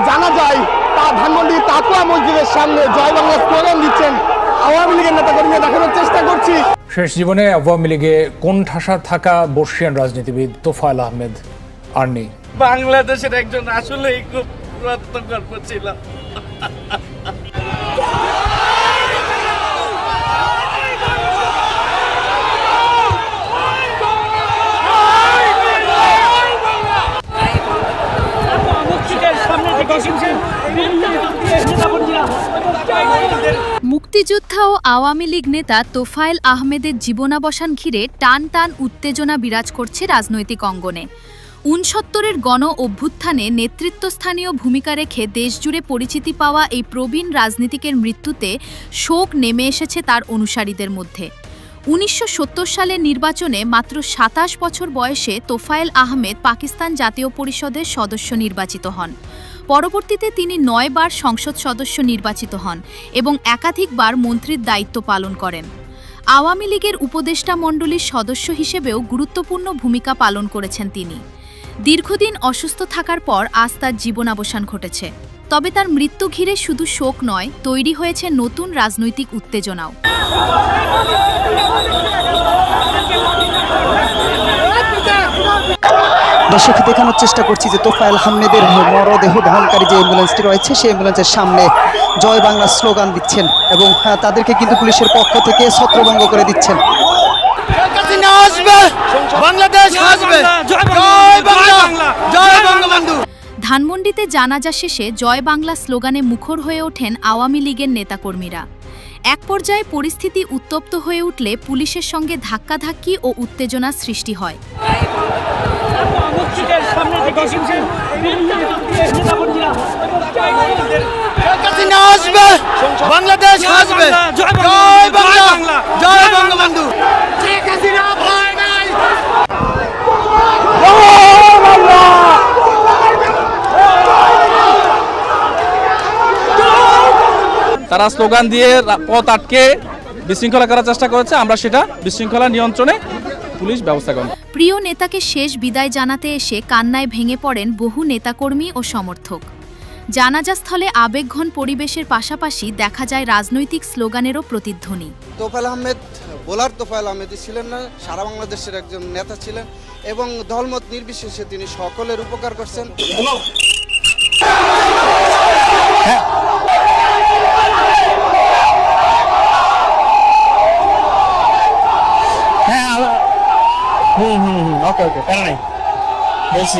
জানা যায় তা ধানমন্ডির তাকুয়া মসজিদের সামনে জয় বাংলা স্লোগান দিচ্ছেন আওয়ামী লীগের নেতাকর্মীরা। দেখানোর চেষ্টা করছি। শেষ জীবনে আওয়ামী লীগে কোণঠাসা থাকা বর্ষিয়ান রাজনীতিবিদ তোফায়েল আহমেদ আর্নি বাংলাদেশের একজন আসলেই খুব রত্নগর্ভ ছিল। মুক্তিযোদ্ধা ও আওয়ামী লীগ নেতা তোফায়েল আহমেদের জীবনাবসান ঘিরে টান টান উত্তেজনা বিরাজ করছে রাজনৈতিক অঙ্গনে। ৬৯-এর গণ অভ্যুত্থানে নেতৃত্বস্থানীয় ভূমিকা রেখে দেশজুড়ে পরিচিতি পাওয়া এই প্রবীণ রাজনীতিকের মৃত্যুতে শোক নেমে এসেছে তার অনুসারীদের মধ্যে। ১৯৭০ সালের নির্বাচনে মাত্র ২৭ বছর বয়সে তোফায়েল আহমেদ পাকিস্তান জাতীয় পরিষদের সদস্য নির্বাচিত হন। পরবর্তীতে তিনি ৯ বার সংসদ সদস্য নির্বাচিত হন এবং একাধিকবার মন্ত্রীর দায়িত্ব পালন করেন। আওয়ামী লীগের উপদেষ্টা মণ্ডলীর সদস্য হিসেবেও গুরুত্বপূর্ণ ভূমিকা পালন করেছেন তিনি। দীর্ঘদিন অসুস্থ থাকার পর আজ তার জীবনাবসান ঘটেছে। তবে তার মৃত্যু ঘিরে শুধু শোক নয়, তৈরি হয়েছে নতুন রাজনৈতিক উত্তেজনাও। দর্শক দেখানোর চেষ্টা করছি যে তোফায়েল আহমেদের মরদেহ বহনকারী যে অ্যাম্বুলেন্সটি রয়েছে সেই অ্যাম্বুলেন্সের সামনে জয় বাংলা স্লোগান দিচ্ছেন এবং তাদেরকে কিন্তু পুলিশের পক্ষ থেকে ছত্রভঙ্গ করে দিচ্ছেন। ধানমন্ডিতে জানাজা শেষে জয় বাংলা স্লোগানে মুখর হয়ে ওঠেন আওয়ামী লীগের নেতাকর্মীরা। এক পর্যায়ে পরিস্থিতি উত্তপ্ত হয়ে উঠলে পুলিশের সঙ্গে ধাক্কাধাক্কি ও উত্তেজনার সৃষ্টি হয়। বাংলাদেশ আসবে, জয় বাংলা, জয় বঙ্গবন্ধু। তারা স্লোগান দিয়ে পথ আটকে বিশৃঙ্খলা করার চেষ্টা করেছে। আমরা সেটা বিশৃঙ্খলা নিয়ন্ত্রণে পুলিশ ব্যবস্থা করেন। প্রিয় নেতাকে শেষ বিদায় জানাতে এসে কান্নায় ভেঙে পড়েন বহু নেতাকর্মী ও সমর্থক। জানাজাস্থলে আবেগঘন পরিবেশের পাশাপাশি দেখা যায় রাজনৈতিক স্লোগানেরও প্রতিধ্বনি। তোফায়েল আহমেদ বোলার তোফায়েল আহমেদই ছিলেন না, সারা বাংলাদেশের একজন নেতা ছিলেন এবং দলমত নির্বিশেষে তিনি সকলের উপকার করছেন। ওকে, প্যারা নাই, বলছি।